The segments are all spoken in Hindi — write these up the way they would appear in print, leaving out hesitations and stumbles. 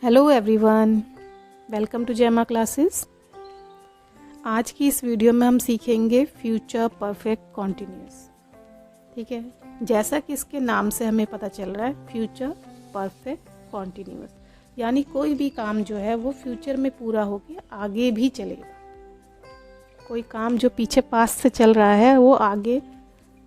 हेलो एवरीवन, वेलकम टू जैमा क्लासेस। आज की इस वीडियो में हम सीखेंगे फ्यूचर परफेक्ट कॉन्टिन्यूअस। ठीक है, जैसा कि इसके नाम से हमें पता चल रहा है फ्यूचर परफेक्ट कॉन्टिन्यूअस, यानी कोई भी काम जो है वो फ्यूचर में पूरा होके आगे भी चलेगा। कोई काम जो पीछे पास्ट से चल रहा है वो आगे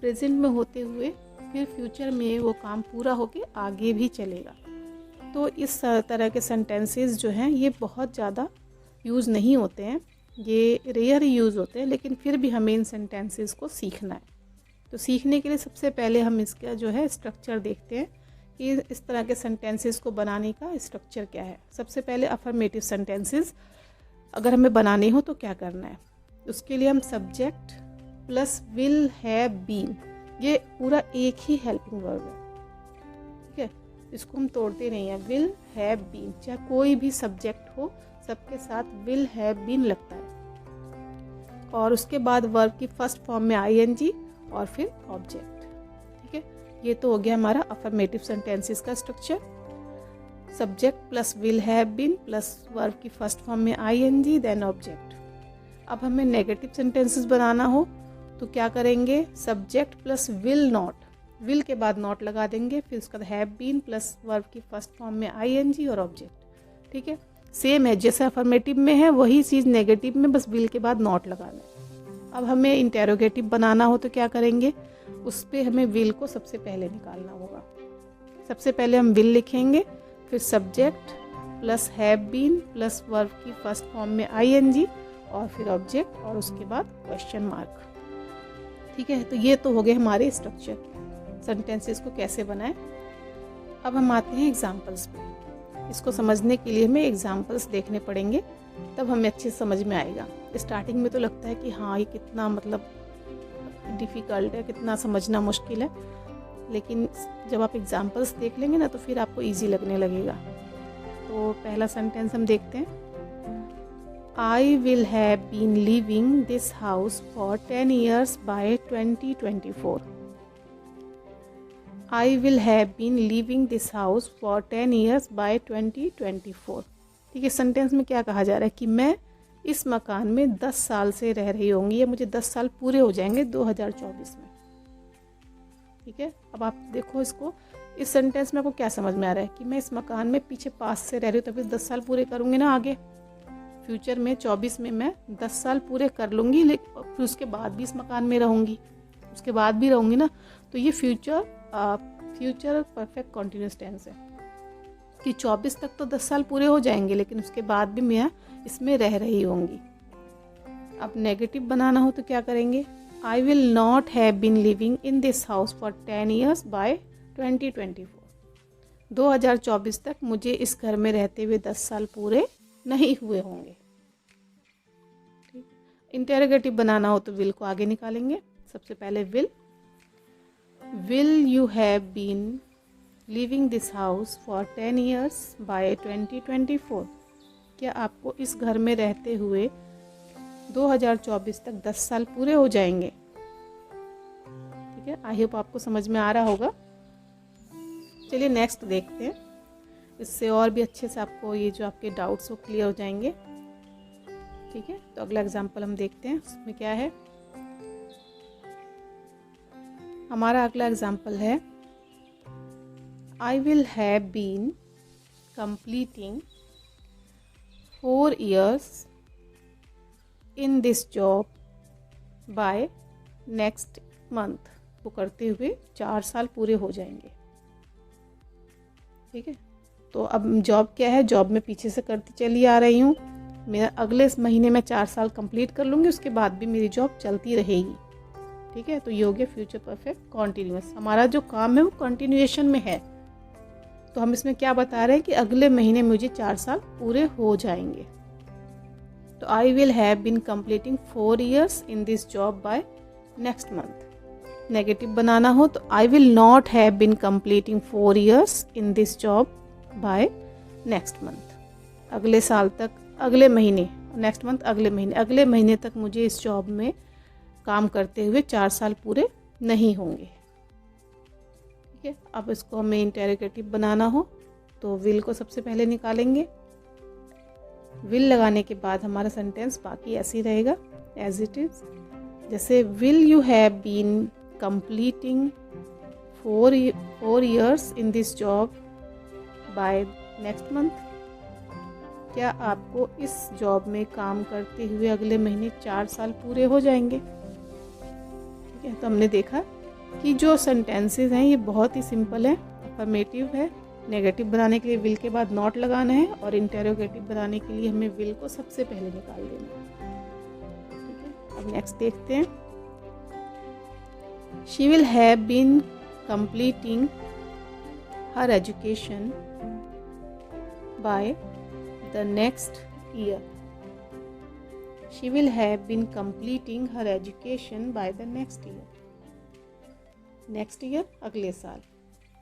प्रेजेंट में होते हुए फिर फ्यूचर में वो काम पूरा होके आगे भी चलेगा। तो इस तरह के सेंटेंसेस जो हैं ये बहुत ज़्यादा यूज़ नहीं होते हैं, ये रेयर यूज़ होते हैं, लेकिन फिर भी हमें इन सेंटेंसेस को सीखना है। तो सीखने के लिए सबसे पहले हम इसका जो है स्ट्रक्चर देखते हैं कि इस तरह के सेंटेंसेस को बनाने का स्ट्रक्चर क्या है। सबसे पहले अफर्मेटिव सेंटेंसेस अगर हमें बनाने हो तो क्या करना है, उसके लिए हम subject plus will have been, ये पूरा एक ही हेल्पिंग वर्ब है। ठीक है, इसको हम तोड़ते नहीं हैं। विल हैव बीन, चाहे कोई भी सब्जेक्ट हो सबके साथ विल हैव बीन लगता है, और उसके बाद वर्ब की फर्स्ट फॉर्म में आईएनजी और फिर ऑब्जेक्ट। ठीक है, ये तो हो गया हमारा अफर्मेटिव सेंटेंसेस का structure. Subject plus will have been plus verb की फर्स्ट फॉर्म में आईएनजी देन ऑब्जेक्ट। अब हमें नेगेटिव सेंटेंसेस बनाना हो तो क्या करेंगे, subject plus will not, will के बाद नॉट लगा देंगे, फिर उसका हैव बीन प्लस वर्ब की फर्स्ट फॉर्म में आईएनजी और ऑब्जेक्ट। ठीक है, सेम है जैसे अफर्मेटिव में है वही चीज़ नेगेटिव में, बस विल के बाद नॉट लगाना है। अब हमें इंटेरोगेटिव बनाना हो तो क्या करेंगे, उस पर हमें विल को सबसे पहले निकालना होगा। सबसे पहले हम विल लिखेंगे, फिर subject plus have been plus verb की फर्स्ट फॉर्म में आईएनजी और फिर ऑब्जेक्ट और उसके बाद क्वेश्चन मार्क। ठीक है, तो ये तो हो गए हमारे स्ट्रक्चर, सेंटेंसेस को कैसे बनाएं। अब हम आते हैं एग्जाम्पल्स पे। इसको समझने के लिए हमें एग्जाम्पल्स देखने पड़ेंगे, तब हमें अच्छे से समझ में आएगा। स्टार्टिंग में तो लगता है कि हाँ ये कितना मतलब डिफ़िकल्ट है, कितना समझना मुश्किल है, लेकिन जब आप एग्जाम्पल्स देख लेंगे ना तो फिर आपको ईजी लगने लगेगा। तो पहला सेंटेंस हम देखते हैं। I will have been leaving this house for 10 years by 2024. I will have been leaving this house for 10 years by 2024. ठीक है, सेंटेंस में क्या कहा जा रहा है कि मैं इस मकान में 10 साल से रह रही होंगी, या मुझे 10 साल पूरे हो जाएंगे 2024 में। ठीक है, अब आप देखो इसको, इस सेंटेंस में आपको क्या समझ में आ रहा है कि मैं इस मकान में पीछे पास से रह रही हूँ, तभी 10 साल पूरे करूँगी ना आगे फ्यूचर में। 24 में मैं 10 साल पूरे कर लूँगी, लेकिन फिर उसके बाद भी इस मकान में रहूँगी, उसके बाद भी रहूँगी ना। तो ये फ्यूचर परफेक्ट कॉन्टिन्यूअस टेंस है कि 24 तक तो 10 साल पूरे हो जाएंगे, लेकिन उसके बाद भी मैं इसमें रह रही होंगी। अब नेगेटिव बनाना हो तो क्या करेंगे, I will not have been living in this house for 10 years by 2024। 2024 तक मुझे इस घर में रहते हुए 10 साल पूरे नहीं हुए होंगे। इंटेरोगेटिव बनाना हो तो विल को आगे निकालेंगे। सबसे पहले will you have been living this house for 10 years by 2024। क्या आपको इस घर में रहते हुए 2024 तक 10 साल पूरे हो जाएंगे। ठीक है, आई होप आपको समझ में आ रहा होगा। चलिए नेक्स्ट देखते हैं, इससे और भी अच्छे से आपको ये जो आपके डाउट्स वो क्लियर हो जाएंगे। ठीक है, तो अगला एग्जांपल हम देखते हैं, उसमें क्या है। हमारा अगला एग्जांपल है, I will have been completing 4 years in this job by next month. वो करते हुए 4 साल पूरे हो जाएंगे। ठीक है, तो अब जॉब क्या है, जॉब में पीछे से करती चली आ रही हूँ, मेरा अगले महीने में 4 साल कंप्लीट कर लूँगी, उसके बाद भी मेरी जॉब चलती रहेगी। ठीक है, तो ये हो गया फ्यूचर परफेक्ट कॉन्टिन्यूअस। हमारा जो काम है वो कंटिन्यूएशन में है, तो हम इसमें क्या बता रहे हैं कि अगले महीने मुझे 4 साल पूरे हो जाएंगे। तो I will have been completing 4 years in this job by next month. Negative बनाना हो तो I will not have been completing 4 years in this job by next month. अगले साल तक, अगले महीने, नेक्स्ट मंथ अगले महीने तक मुझे इस जॉब में काम करते हुए 4 साल पूरे नहीं होंगे। ठीक है, अब इसको हमें इंटेरोगेटिव बनाना हो तो विल को सबसे पहले निकालेंगे। विल लगाने के बाद हमारा सेंटेंस बाकी ऐसे ही रहेगा एज इट इज। जैसे will you have been completing 4 years in this job by next month. क्या आपको इस जॉब में काम करते हुए अगले महीने 4 साल पूरे हो जाएंगे। ठीक है, तो हमने देखा कि जो सेंटेंसेस हैं ये बहुत ही सिंपल है, अफर्मेटिव है। नेगेटिव बनाने के लिए विल के बाद नॉट लगाना है और इंटेरोगेटिव बनाने के लिए हमें विल को सबसे पहले निकाल देना है। ठीक है, अब नेक्स्ट देखते हैं। She will have been completing her education by the next year. She will have been completing her education by the next year. Next year अगले साल।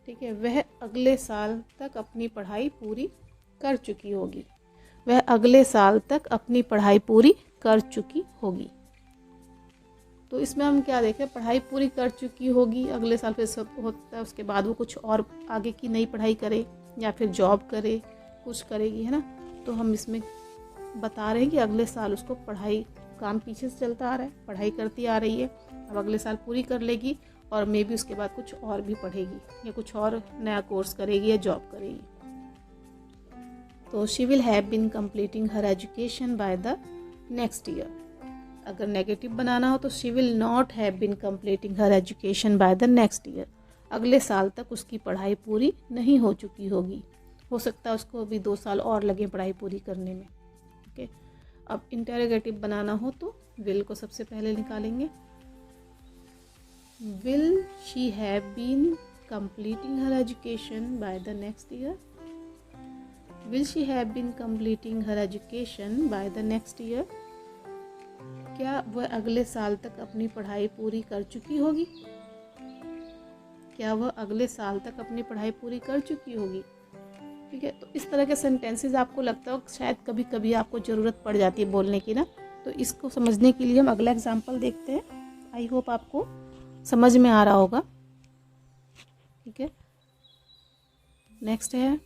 ठीक है, वह अगले साल तक अपनी पढ़ाई पूरी कर चुकी होगी। वह अगले साल तक अपनी पढ़ाई पूरी कर चुकी होगी। तो इसमें हम क्या देखें, पढ़ाई पूरी कर चुकी होगी, अगले साल फिर सब होता है, उसके बाद वो कुछ और आगे की नई पढ़ाई करे या फिर जॉब करे, कुछ करेगी, है ना। तो हम इसमें बता रहे हैं कि अगले साल उसको पढ़ाई, काम पीछे से चलता आ रहा है, पढ़ाई करती आ रही है, अब अगले साल पूरी कर लेगी और मे बी उसके बाद कुछ और भी पढ़ेगी या कुछ और नया कोर्स करेगी या जॉब करेगी। तो she will have been completing her education by the next year. अगर नेगेटिव बनाना हो तो she will not have been completing her education by the next year. अगले साल तक उसकी पढ़ाई पूरी नहीं हो चुकी होगी, हो सकता है उसको अभी 2 साल और लगे पढ़ाई पूरी करने में। ओके, अब इंटेरोगेटिव बनाना हो तो विल को सबसे पहले निकालेंगे। Will she have been completing her education by the next year. Will she have been completing her education by the next year. क्या वह अगले साल तक अपनी पढ़ाई पूरी कर चुकी होगी। क्या वह अगले साल तक अपनी पढ़ाई पूरी कर चुकी होगी। ठीक है, तो इस तरह के सेंटेंसेस आपको लगता हो शायद कभी कभी आपको ज़रूरत पड़ जाती है बोलने की ना, तो इसको समझने के लिए हम अगला एग्जांपल देखते हैं। आई होप आपको समझ में आ रहा होगा। ठीक है, नेक्स्ट है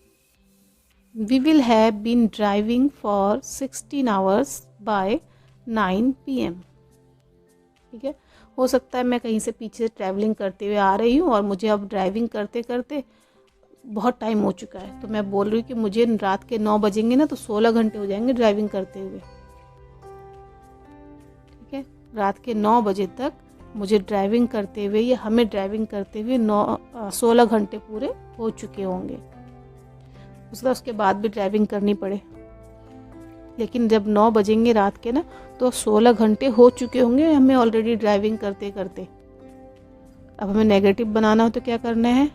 we will have been driving for 16 hours by 9 PM। ठीक है, हो सकता है मैं कहीं से पीछे ट्रैवलिंग करते हुए आ रही हूँ और मुझे अब ड्राइविंग करते करते बहुत टाइम हो चुका है, तो मैं बोल रही हूँ कि मुझे रात के 9 बजेंगे ना तो 16 घंटे हो जाएंगे ड्राइविंग करते हुए। ठीक है, रात के 9 बजे तक मुझे ड्राइविंग करते हुए या हमें ड्राइविंग करते हुए 16 घंटे पूरे हो चुके होंगे। उसके बाद भी ड्राइविंग करनी पड़े, लेकिन जब 9 बजेंगे रात के ना तो 16 घंटे हो चुके होंगे हमें ऑलरेडी ड्राइविंग करते करते। अब हमें नेगेटिव बनाना हो तो क्या करना है,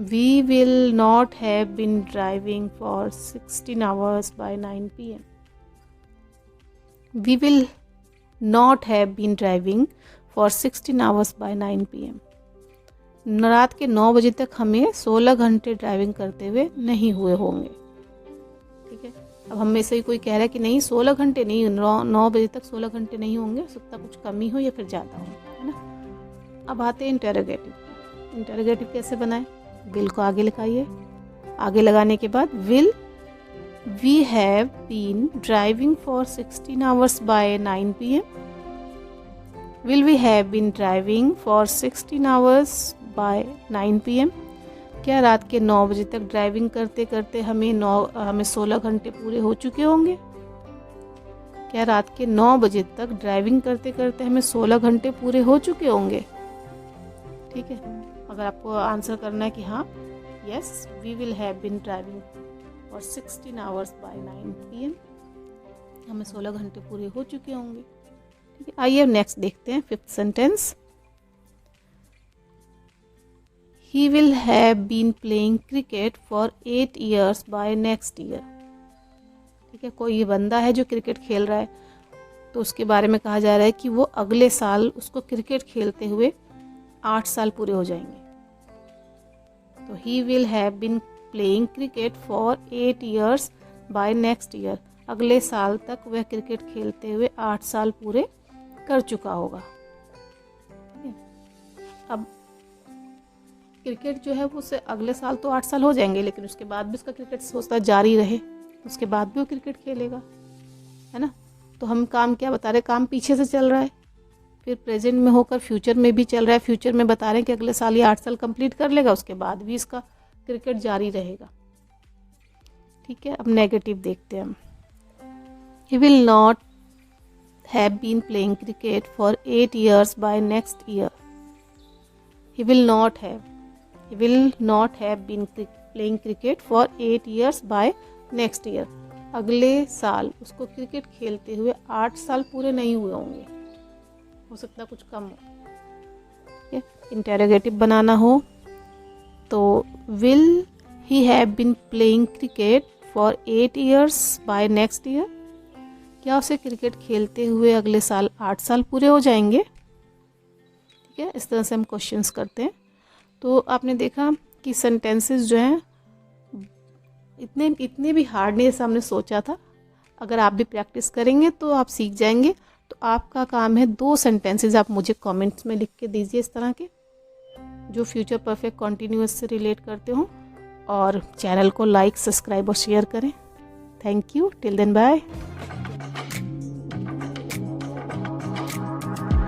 we will not have been driving for 16 hours by 9 PM। We will not have been driving for 16 hours by 9 PM। रात के 9 बजे तक हमें 16 घंटे ड्राइविंग करते हुए नहीं हुए होंगे। ठीक है, अब हम में से ही कोई कह रहा है कि नहीं 16 घंटे नहीं, 9 बजे तक 16 घंटे नहीं होंगे, हो सकता कुछ कमी हो या फिर ज़्यादा हो, है ना। अब आते हैं इंटेरोगेटिव। इंटेरोगेटिव कैसे बनाएं, विल को आगे लगाइए, आगे लगाने के बाद will we have been driving for 16 hours by 9 PM। Will we have been driving for 16 hours by 9 PM। क्या रात के 9 बजे तक ड्राइविंग करते करते हमें 16 घंटे पूरे हो चुके होंगे। क्या रात के 9 बजे तक ड्राइविंग करते करते हमें 16 घंटे पूरे हो चुके होंगे। ठीक है, अगर आपको आंसर करना है कि हाँ yes we will have been driving for 16 hours by 9 PM, हमें 16 घंटे पूरे हो चुके होंगे। ठीक है, आइए नेक्स्ट देखते हैं 5th sentence. He will have been playing cricket for 8 years by next year। ठीक है, कोई बंदा है जो क्रिकेट खेल रहा है, तो उसके बारे में कहा जा रहा है कि वो अगले साल उसको क्रिकेट खेलते हुए 8 साल पूरे हो जाएंगे। तो he will have been playing cricket for 8 years by next year। अगले साल तक वह क्रिकेट खेलते हुए 8 साल पूरे कर चुका होगा। अब क्रिकेट जो है वो उससे अगले साल तो 8 साल हो जाएंगे, लेकिन उसके बाद भी उसका क्रिकेट सोचता जारी रहे, उसके बाद भी वो क्रिकेट खेलेगा, है ना। तो हम काम क्या बता रहे हैं, काम पीछे से चल रहा है, फिर प्रेजेंट में होकर फ्यूचर में भी चल रहा है। फ्यूचर में बता रहे हैं कि अगले साल ये 8 साल कंप्लीट कर लेगा, उसके बाद भी इसका क्रिकेट जारी रहेगा। ठीक है, अब नेगेटिव देखते हैं हम। He will not have been playing cricket for 8 years by next year. He will not have been playing cricket for 8 years by next year. अगले साल उसको क्रिकेट खेलते हुए 8 साल पूरे नहीं हुए होंगे, हो सकता है कुछ कम हो। इंटेरोगेटिव बनाना हो तो will he have been playing cricket for 8 years by next year. क्या उसे क्रिकेट खेलते हुए अगले साल 8 साल पूरे हो जाएंगे। ठीक है, इस तरह से हम क्वेश्चंस करते हैं। तो आपने देखा कि सेंटेंसेस जो हैं इतने भी हार्ड नहीं जैसा हमने सोचा था। अगर आप भी प्रैक्टिस करेंगे तो आप सीख जाएंगे। तो आपका काम है 2 सेंटेंसेस आप मुझे कमेंट्स में लिख के दीजिए इस तरह के, जो फ्यूचर परफेक्ट कॉन्टिन्यूअस से रिलेट करते हो, और चैनल को लाइक, सब्सक्राइब और शेयर करें। Thank you, till then bye.